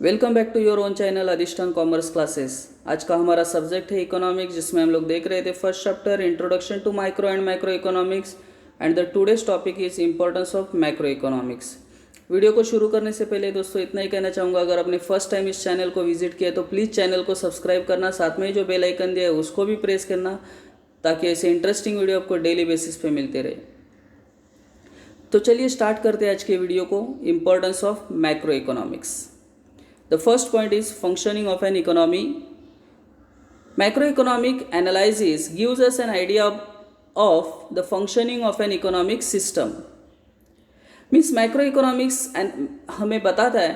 Welcome back to your own channel Adhishthan commerce classes. आज का हमारा सब्जेक्ट है इकोनॉमिक्स, जिसमें हम लोग देख रहे थे first chapter introduction to micro and microeconomics and the today's topic is importance of microeconomics. Video को शुरू करने से पहले दोस्तों इतना ही कहना चाहूँगा, अगर आपने फर्स्ट टाइम इस चैनल को विजिट किया तो प्लीज़ चैनल को सब्सक्राइब करना, साथ में ही जो बेल आइकन दिया है उसको भी प्रेस करना, ताकि ऐसे इंटरेस्टिंग वीडियो आपको डेली बेसिस पे मिलते रहे। तो चलिए स्टार्ट करते हैं आज के वीडियो को। Importance of macro economics. The first point is functioning of an economy. Macroeconomic analysis gives us an idea of the functioning of an economic system. Means macroeconomics and हमें बताता है,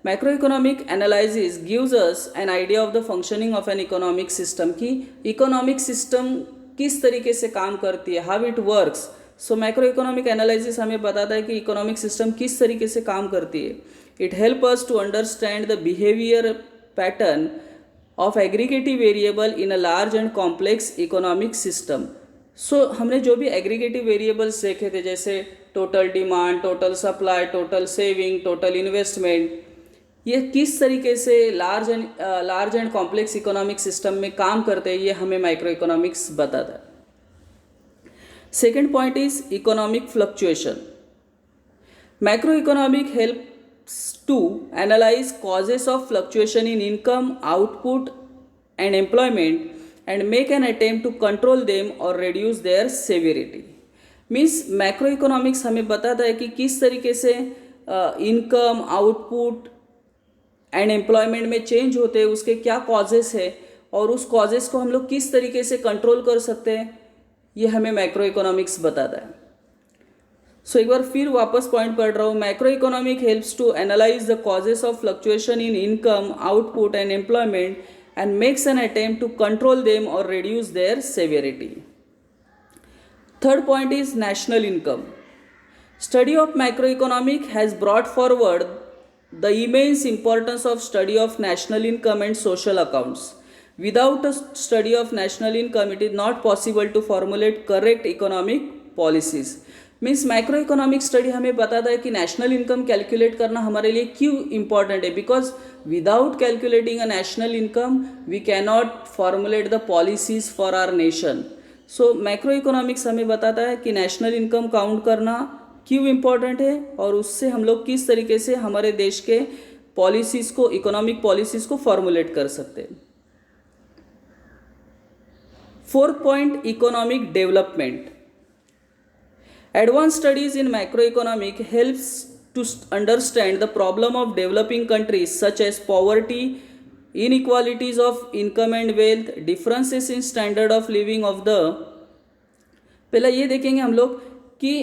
macroeconomic analysis gives us an idea of the functioning of an economic system कि economic system किस तरीके से काम करती है, how it works. So macroeconomic analysis हमें बताता है कि इकोनॉमिक सिस्टम किस तरीके से काम करती है। It helps us to understand the behaviour pattern of aggregative variable in a large and complex economic system. So हमने जो भी एग्रीगेटिव वेरिएबल्स देखे थे, जैसे total demand, total supply, total saving, total investment, ये किस तरीके से large and complex economic system में काम करते हैं, ये हमें माइक्रो इकोनॉमिक्स बताता है। Second point is economic fluctuation. Macroeconomic helps to analyze causes of fluctuation in income, output and employment and make an attempt to control them or reduce their severity. Means macroeconomics हमें बताता है कि किस तरीके से income, output and employment में change होते हैं, उसके क्या कॉजेस है और उस कॉजेस को हम लोग किस तरीके से कंट्रोल कर सकते हैं, ये हमें मैक्रो इकोनॉमिक्स बताता है। सो एक बार फिर वापस पॉइंट पढ़ रहा हूँ। Macro economic helps to analyse the causes of fluctuation in income, output and employment and makes an attempt to control them और reduce their severity. Third point is national income. Study of macro economic has brought forward the immense importance of study of national income and social accounts. Without a study of national income, it is not possible to formulate correct economic policies. Means micro economic study हमें बताता है कि national income calculate करना हमारे लिए क्यों important है, because without calculating a national income we cannot formulate the policies for our nation. So microeconomics हमें बताता है कि नेशनल इनकम काउंट करना क्यों इम्पॉर्टेंट है और उससे हम लोग किस तरीके से हमारे देश के पॉलिसीज को, इकोनॉमिक पॉलिसीज को फॉर्मुलेट कर सकते हैं. Fourth point, economic development. Advanced studies in macroeconomic helps to understand the problem of developing countries such as poverty, inequalities of income and wealth, differences in standard of living of the. पहला ये देखेंगे हम लोग कि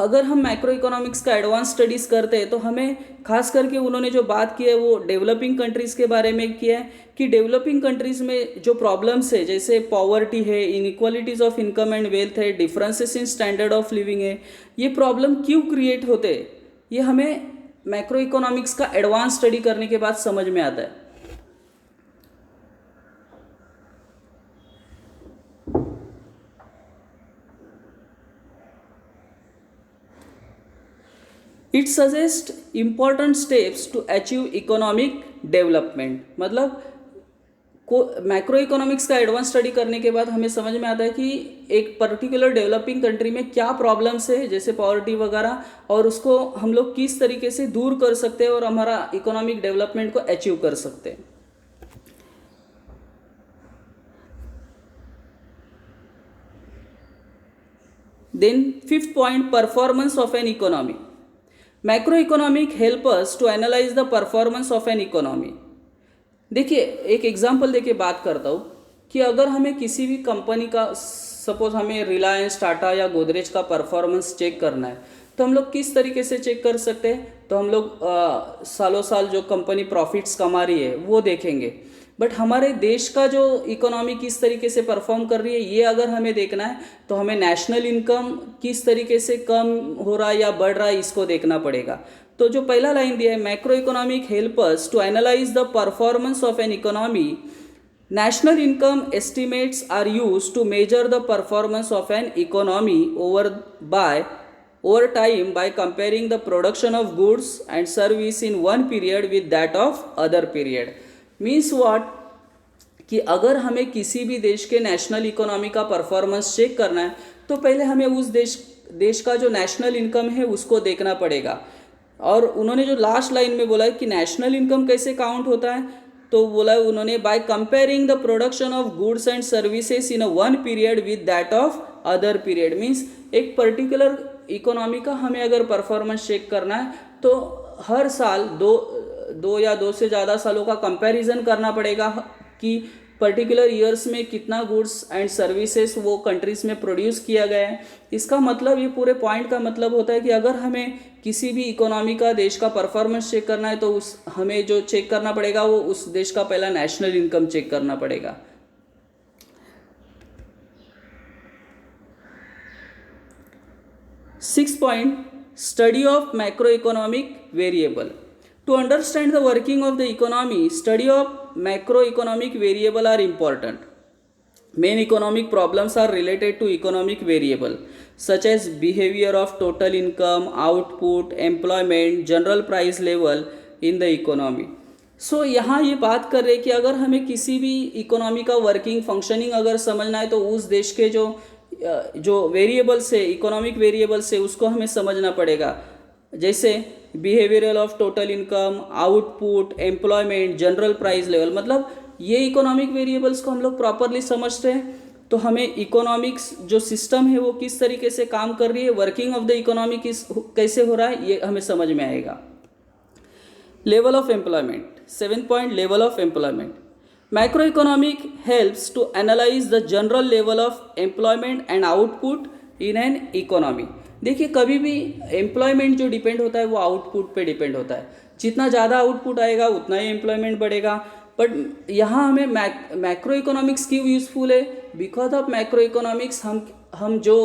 अगर हम macro economics का advance studies करते हैं तो हमें खास करके उन्होंने जो बात की है वो डेवलपिंग कंट्रीज़ के बारे में किया है कि डेवलपिंग कंट्रीज़ में जो प्रॉब्लम्स है, जैसे पॉवर्टी है, inequalities of income and wealth है, differences in standard of living है, ये प्रॉब्लम क्यों क्रिएट होते हैं, ये हमें मैक्रो इकोनॉमिक्स का एडवांस स्टडी करने के बाद समझ में आता है. It suggest important steps to achieve economic development. मतलब को मैक्रो इकोनॉमिक्स का एडवांस स्टडी करने के बाद हमें समझ में आता है कि एक पर्टिकुलर डेवलपिंग कंट्री में क्या प्रॉब्लम्स है, जैसे पॉवर्टी वगैरह, और उसको हम लोग किस तरीके से दूर कर सकते हैं और हमारा इकोनॉमिक डेवलपमेंट को अचीव कर सकते हैं. Then fifth point, performance of an economy. Macroeconomic help us to analyse the performance of an economy. देखिए एक एग्जांपल देके बात करता हूँ कि अगर हमें किसी भी कंपनी का, सपोज हमें रिलायंस, टाटा या गोदरेज का परफॉर्मेंस चेक करना है, तो हम लोग किस तरीके से चेक कर सकते हैं, तो हम लोग सालों साल जो कंपनी प्रॉफिट्स कमा रही है वो देखेंगे. बट हमारे देश का जो इकोनॉमी किस तरीके से परफॉर्म कर रही है, ये अगर हमें देखना है तो हमें नेशनल इनकम किस तरीके से कम हो रहा है या बढ़ रहा है, इसको देखना पड़ेगा. तो जो पहला लाइन दिया है, macroeconomic help us to analyse the performance of an economy. National income estimates are used to measure the performance of an economy over time by comparing the production of goods and service in one period with that of other period. Means what? कि अगर हमें किसी भी देश के national economy का performance check करना है तो पहले हमें उस देश का जो नेशनल इनकम है उसको देखना पड़ेगा. और उन्होंने जो लास्ट लाइन में बोला है कि नेशनल इनकम कैसे काउंट होता है, तो बोला है उन्होंने by comparing the production of goods and services in a one period with that of other period. Means एक पर्टिकुलर इकोनॉमी का हमें अगर परफॉर्मेंस चेक करना है तो हर साल दो या दो से ज़्यादा सालों का कंपैरिजन करना पड़ेगा कि पर्टिकुलर ईयर्स में कितना गुड्स एंड सर्विसेज वो कंट्रीज़ में प्रोड्यूस किया गया है. इसका मतलब, ये पूरे पॉइंट का मतलब होता है कि अगर हमें किसी भी इकोनॉमी का देश का परफॉर्मेंस चेक करना है तो हमें जो चेक करना पड़ेगा वो उस देश का पहला नेशनल इनकम चेक करना पड़ेगा. 6 point, study of macroeconomic variable. To understand the working of the economy, study of macroeconomic variable are important. Main economic problems are related to economic variable such as behavior of total income, output, employment, general price level in the economy. So यहाँ ये बात कर रहे हैं कि अगर हमें किसी भी इकोनॉमी का वर्किंग फंक्शनिंग अगर समझना है तो उस देश के जो वेरिएबल्स है, इकोनॉमिक वेरिएबल्स है, उसको हमें समझना पड़ेगा. जैसे behavioural of total income, output, employment, general price level. मतलब ये इकोनॉमिक वेरिएबल्स को हम लोग प्रॉपरली समझते हैं तो हमें इकोनॉमिक्स जो सिस्टम है वो किस तरीके से काम कर रही है, वर्किंग ऑफ द इकोनॉमी कैसे हो रहा है, ये हमें समझ में आएगा. Level of employment. 7 point, level of employment. Macroeconomic helps to analyze the general level of employment and output in an economy. देखिए, कभी भी एम्प्लॉयमेंट जो डिपेंड होता है वो आउटपुट पे डिपेंड होता है. जितना ज़्यादा आउटपुट आएगा उतना ही एम्प्लॉयमेंट बढ़ेगा. बट यहाँ हमें मैक्रो इकोनॉमिक्स क्यों यूज़फुल है? बिकॉज ऑफ मैक्रो इकोनॉमिक्स हम जो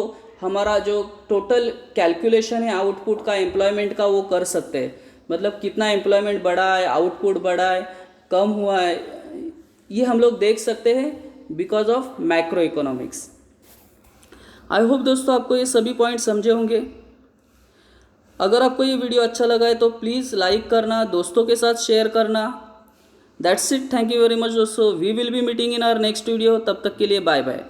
हमारा जो टोटल कैलकुलेशन है आउटपुट का, एम्प्लॉयमेंट का, वो कर सकते हैं. मतलब कितना एम्प्लॉयमेंट बढ़ा है, आउटपुट बढ़ा है, कम हुआ है, ये हम लोग देख सकते हैं because of macro economics. I hope दोस्तों आपको ये सभी पॉइंट समझे होंगे. अगर आपको ये वीडियो अच्छा लगा है तो प्लीज़ लाइक करना, दोस्तों के साथ शेयर करना. That's it. Thank you very much दोस्तों. We will be meeting in our next video. तब तक के लिए बाय बाय.